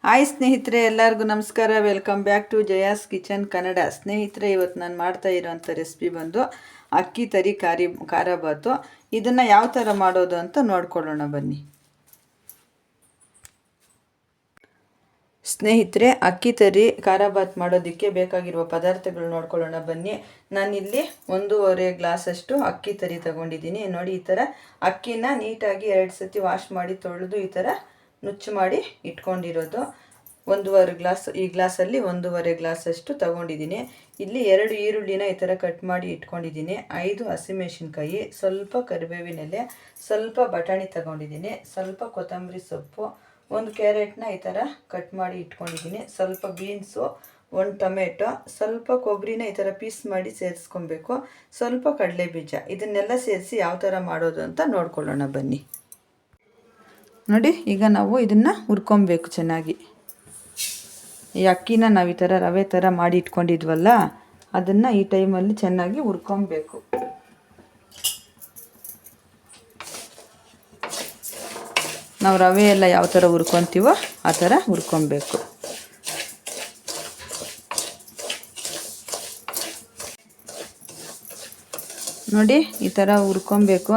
Hi ಸ್ನೇಹಿತರೆ, ಎಲ್ಲರಿಗೂ ನಮಸ್ಕಾರ. Welcome back to Jaya's kitchen Kannada. ಸ್ನೇಹಿತರೆ, ಇವತ್ತು ನಾನು ಮಾಡ್ತಾ ಇರೋಂಥ ರೆಸಿಪಿ ಬಂದು ಅಕ್ಕಿ ತರಿ ಖಾರ ಬಾತು. ಇದನ್ನು ಯಾವ ಥರ ಮಾಡೋದು ಅಂತ ನೋಡ್ಕೊಳ್ಳೋಣ ಬನ್ನಿ. ಸ್ನೇಹಿತರೆ, ಅಕ್ಕಿ ತರಿ ಖಾರ ಬಾತ್ ಮಾಡೋದಕ್ಕೆ ಬೇಕಾಗಿರುವ ಪದಾರ್ಥಗಳು ನೋಡ್ಕೊಳ್ಳೋಣ ಬನ್ನಿ. ನಾನಿಲ್ಲಿ 1.5 ಗ್ಲಾಸಷ್ಟು ಅಕ್ಕಿ ತರಿ ತಗೊಂಡಿದ್ದೀನಿ. ನೋಡಿ, ಈ ಥರ ಅಕ್ಕಿನ ನೀಟಾಗಿ 2 ಸತಿ ವಾಶ್ ಮಾಡಿ ತೊಳೆದು ಈ ಥರ ನುಚ್ಚು ಮಾಡಿ ಇಟ್ಕೊಂಡಿರೋದು. 1.5 ಗ್ಲಾಸ್, ಈ ಗ್ಲಾಸಲ್ಲಿ 1.5 ಗ್ಲಾಸಷ್ಟು ತಗೊಂಡಿದ್ದೀನಿ. ಇಲ್ಲಿ 2 ಈರುಳ್ಳಿನ ಈ ಥರ ಕಟ್ ಮಾಡಿ ಇಟ್ಕೊಂಡಿದ್ದೀನಿ. 5 ಹಸಿಮೆಣಸಿನ್ಕಾಯಿ, ಸ್ವಲ್ಪ ಕರಿಬೇವಿನೆಲೆ, ಸ್ವಲ್ಪ ಬಟಾಣಿ ತಗೊಂಡಿದ್ದೀನಿ, ಸ್ವಲ್ಪ ಕೊತ್ತಂಬರಿ ಸೊಪ್ಪು, 1 ಕ್ಯಾರೆಟ್ನ ಈ ಥರ ಕಟ್ ಮಾಡಿ ಇಟ್ಕೊಂಡಿದ್ದೀನಿ, ಸ್ವಲ್ಪ ಬೀನ್ಸು, 1 ಟೊಮೆಟೊ, ಸ್ವಲ್ಪ ಕೊಬ್ಬರಿನ ಈ ಥರ ಪೀಸ್ ಮಾಡಿ ಸೇರಿಸ್ಕೊಬೇಕು, ಸ್ವಲ್ಪ ಕಡಲೆ ಬೀಜ. ಇದನ್ನೆಲ್ಲ ಸೇರಿಸಿ ಯಾವ ಥರ ಮಾಡೋದು ಅಂತ ನೋಡ್ಕೊಳ್ಳೋಣ ಬನ್ನಿ. ನೋಡಿ, ಈಗ ನಾವು ಇದನ್ನು ಹುರ್ಕೊಬೇಕು ಚೆನ್ನಾಗಿ. ಈ ಅಕ್ಕಿನ ನಾವು ಈ ಥರ ರವೆ ಥರ ಮಾಡಿ ಇಟ್ಕೊಂಡಿದ್ವಲ್ಲ, ಅದನ್ನು ಈ ಟೈಮಲ್ಲಿ ಚೆನ್ನಾಗಿ ಹುರ್ಕೊಬೇಕು. ನಾವು ರವೆ ಎಲ್ಲ ಯಾವ ಥರ ಹುರ್ಕೊತೀವೋ ಆ ಥರ ಹುರ್ಕೊಬೇಕು. ನೋಡಿ, ಈ ಥರ ಹುರ್ಕೊಬೇಕು.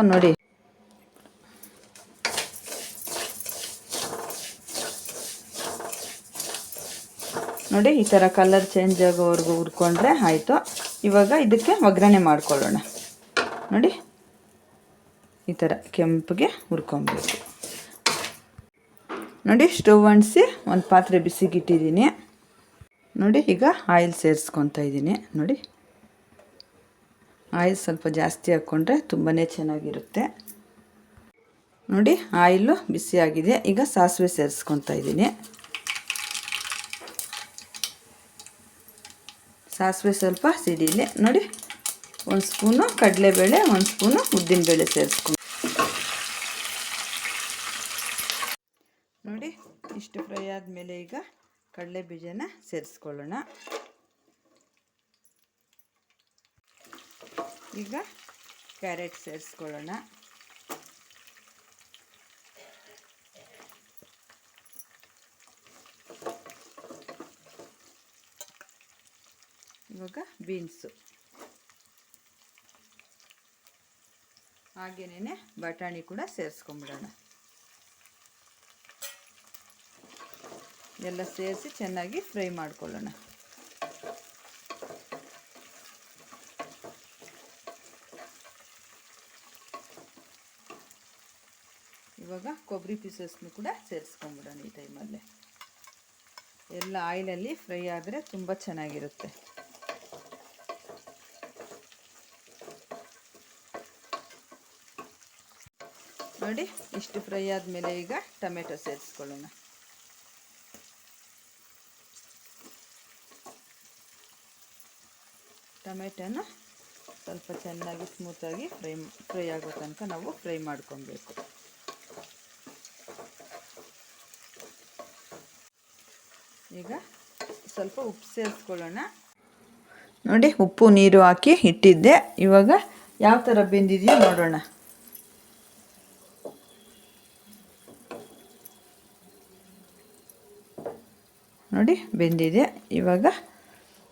ನೋಡಿ, ಈ ಥರ ಕಲರ್ ಚೇಂಜ್ ಆಗೋವರೆಗೂ ಹುರ್ಕೊಂಡ್ರೆ ಆಯಿತು. ಇವಾಗ ಇದಕ್ಕೆ ಒಗ್ಗರಣೆ ಮಾಡ್ಕೊಳ್ಳೋಣ. ನೋಡಿ, ಈ ಥರ ಕೆಂಪಗೆ ಹುರ್ಕೊಬೇಕು. ನೋಡಿ, ಸ್ಟವ್ ಅಂಟಿಸಿ ಒಂದು ಪಾತ್ರೆ ಬಿಸಿಗಿಟ್ಟಿದ್ದೀನಿ. ನೋಡಿ, ಈಗ ಆಯಿಲ್ ಸೇರಿಸ್ಕೊತಾ ಇದ್ದೀನಿ. ನೋಡಿ, ಆಯಿಲ್ ಸ್ವಲ್ಪ ಜಾಸ್ತಿ ಹಾಕ್ಕೊಂಡ್ರೆ ತುಂಬಾ ಚೆನ್ನಾಗಿರುತ್ತೆ. ನೋಡಿ, ಆಯಿಲು ಬಿಸಿಯಾಗಿದೆ. ಈಗ ಸಾಸಿವೆ ಸೇರಿಸ್ಕೊತಾ ಇದ್ದೀನಿ. ಸಾಸಿವೆ ಸ್ವಲ್ಪ ಸಿಡಿಲಿ. ನೋಡಿ, 1 ಸ್ಪೂನು ಕಡಲೆಬೇಳೆ, 1 ಸ್ಪೂನು ಉದ್ದಿನಬೇಳೆ ಸೇರಿಸ್ಕೊಂಡು ನೋಡಿ, ಇಷ್ಟು ಫ್ರೈ ಆದಮೇಲೆ ಈಗ ಕಡಲೆ ಬೀಜನ ಸೇರಿಸ್ಕೊಳ್ಳೋಣ. ಈಗ ಕ್ಯಾರೆಟ್ ಸೇರಿಸ್ಕೊಳ್ಳೋಣ. ಇವಾಗ ಬೀನ್ಸು, ಹಾಗೇನೇ ಬಟಾಣಿ ಕೂಡ ಸೇರಿಸ್ಕೊಂಬಿಡೋಣ. ಎಲ್ಲ ಸೇರಿಸಿ ಚೆನ್ನಾಗಿ ಫ್ರೈ ಮಾಡ್ಕೊಳ್ಳೋಣ. ಇವಾಗ ಕೊಬ್ಬರಿ ಪೀಸಸ್ನು ಕೂಡ ಸೇರಿಸ್ಕೊಂಬಿಡೋಣ. ಈ ಟೈಮಲ್ಲೇ ಎಲ್ಲ ಆಯಿಲಲ್ಲಿ ಫ್ರೈ ಆದರೆ ತುಂಬ ಚೆನ್ನಾಗಿರುತ್ತೆ. ನೋಡಿ, ಇಷ್ಟು ಫ್ರೈ ಆದಮೇಲೆ ಈಗ ಟೊಮೆಟೊ ಸೇರಿಸ್ಕೊಳ್ಳೋಣ. ಟೊಮೆಟೊನ ಸ್ವಲ್ಪ ಚೆನ್ನಾಗಿ ಸ್ಮೂತಾಗಿ ಫ್ರೈ ಆಗೋ ತನಕ ನಾವು ಫ್ರೈ ಮಾಡ್ಕೊಬೇಕು. ಈಗ ಸ್ವಲ್ಪ ಉಪ್ಪು ಸೇರಿಸ್ಕೊಳ್ಳೋಣ. ನೋಡಿ, ಉಪ್ಪು ನೀರು ಹಾಕಿ ಇಟ್ಟಿದ್ದೆ. ಇವಾಗ ಯಾವ ಥರ ಬೆಂದಿದೆಯೋ ನೋಡೋಣ. ನೋಡಿ, ಬೆಂದಿದೆ. ಇವಾಗ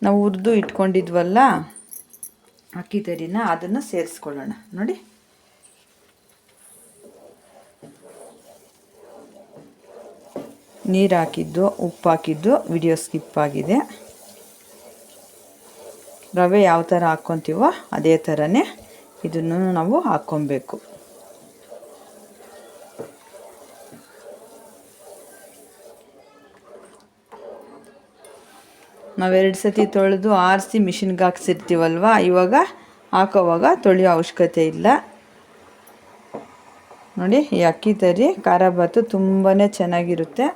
ನಾವು ಹುರಿದು ಇಟ್ಕೊಂಡಿದ್ವಲ್ಲ ಅಕ್ಕಿ ತರಿನ, ಅದನ್ನು ಸೇರಿಸ್ಕೊಳ್ಳೋಣ. ನೋಡಿ, ನೀರು ಹಾಕಿದ್ದು, ಉಪ್ಪು ಹಾಕಿದ್ದು ವಿಡಿಯೋ ಸ್ಕಿಪ್ ಆಗಿದೆ. ರವೆ ಯಾವ ಥರ ಹಾಕ್ಕೊತೀವೋ ಅದೇ ಥರನೇ ಇದನ್ನು ನಾವು ಹಾಕ್ಕೊಬೇಕು. ನಾವು 2 ಸತಿ ತೊಳೆದು ಆರಿಸಿ ಮಿಷಿನ್ಗೆ ಹಾಕ್ಸಿರ್ತೀವಲ್ವ, ಇವಾಗ ಹಾಕೋವಾಗ ತೊಳೆಯೋ ಅವಶ್ಯಕತೆ ಇಲ್ಲ. ನೋಡಿ, ಈ ಅಕ್ಕಿ ತರಿ ಖಾರ ಬಾತು ತುಂಬಾ ಚೆನ್ನಾಗಿರುತ್ತೆ.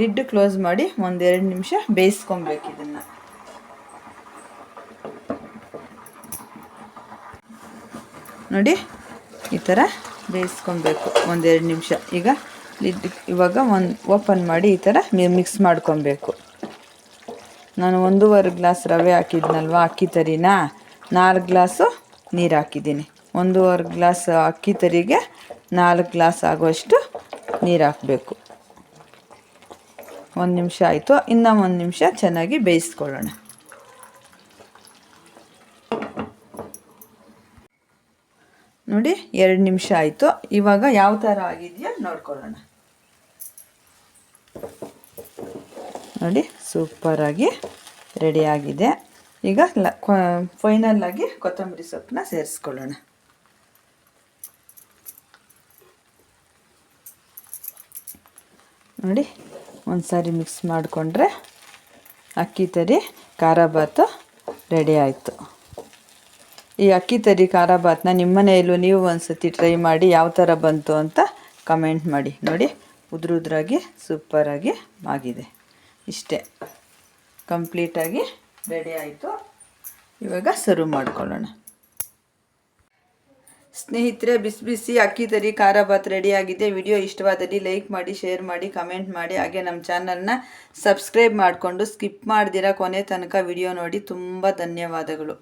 ಲಿಡ್ ಕ್ಲೋಸ್ ಮಾಡಿ 1-2 ನಿಮಿಷ ಬೇಯಿಸ್ಕೊಬೇಕು ಇದನ್ನು. ನೋಡಿ, ಈ ಥರ ಬೇಯಿಸ್ಕೊಬೇಕು 1-2 ನಿಮಿಷ. ಈಗ ಇವಾಗ ಓಪನ್ ಮಾಡಿ ಈ ಥರ ಮಿಕ್ಸ್ ಮಾಡ್ಕೊಬೇಕು. ನಾನು 1.5 ಗ್ಲಾಸ್ ರವೆ ಹಾಕಿದ್ನಲ್ವ ಅಕ್ಕಿ ತರಿನ, 4 ಗ್ಲಾಸು ನೀರು ಹಾಕಿದ್ದೀನಿ. 1.5 ಗ್ಲಾಸ್ ಅಕ್ಕಿ ತರಿಗೆ 4 ಗ್ಲಾಸ್ ಆಗುವಷ್ಟು ನೀರು ಹಾಕಬೇಕು. 1 ನಿಮಿಷ ಆಯಿತು. ಇನ್ನು 1 ನಿಮಿಷ ಚೆನ್ನಾಗಿ ಬೇಯಿಸ್ಕೊಳ್ಳೋಣ. ನೋಡಿ 2 ನಿಮಿಷ ಆಯಿತು. ಇವಾಗ ಯಾವ ಥರ ಆಗಿದೆಯೋ ನೋಡ್ಕೊಳ್ಳೋಣ. ನೋಡಿ ಸೂಪರಾಗಿ ರೆಡಿಯಾಗಿದೆ. ಈಗ ಫೈನಲ್ಲಾಗಿ ಕೊತ್ತಂಬರಿ ಸೊಪ್ಪನ್ನ ಸೇರಿಸ್ಕೊಳ್ಳೋಣ. ನೋಡಿ ಒಂದು ಸಾರಿ ಮಿಕ್ಸ್ ಮಾಡಿಕೊಂಡ್ರೆ ಅಕ್ಕಿ ತರಿ ಖಾರ ಬಾತು ರೆಡಿ ಆಯಿತು. ಈ ಅಕ್ಕಿ ತರಿ ಖಾರ ಬಾತನ್ನ ನಿಮ್ಮ ಮನೆಯಲ್ಲೂ ನೀವು ಒಂದು ಸತಿ ಟ್ರೈ ಮಾಡಿ ಯಾವ ಥರ ಬಂತು ಅಂತ ಕಮೆಂಟ್ ಮಾಡಿ. ನೋಡಿ ಉದ್ರಾಗಿ ಸೂಪರಾಗಿ ಆಗಿದೆ. ಇಷ್ಟೇ ಕಂಪ್ಲೀಟಾಗಿ ರೆಡಿ ಆಯಿತು. ಇವಾಗ ಸರ್ವ್ ಮಾಡ್ಕೊಳ್ಳೋಣ. ಸ್ನೇಹಿತರೆ, ಬಿಸಿ ಬಿಸಿ ಅಕ್ಕಿ ತರಿ ಖಾರ ಬಾತ್ ರೆಡಿಯಾಗಿದೆ. ವಿಡಿಯೋ ಇಷ್ಟವಾದಲ್ಲಿ ಲೈಕ್ ಮಾಡಿ, ಶೇರ್ ಮಾಡಿ, ಕಮೆಂಟ್ ಮಾಡಿ. ಹಾಗೆ ನಮ್ಮ ಚಾನಲ್ನ ಸಬ್ಸ್ಕ್ರೈಬ್ ಮಾಡಿಕೊಂಡು ಸ್ಕಿಪ್ ಮಾಡ್ದಿರ ಕೊನೆ ತನಕ ವಿಡಿಯೋ ನೋಡಿ. ತುಂಬ ಧನ್ಯವಾದಗಳು.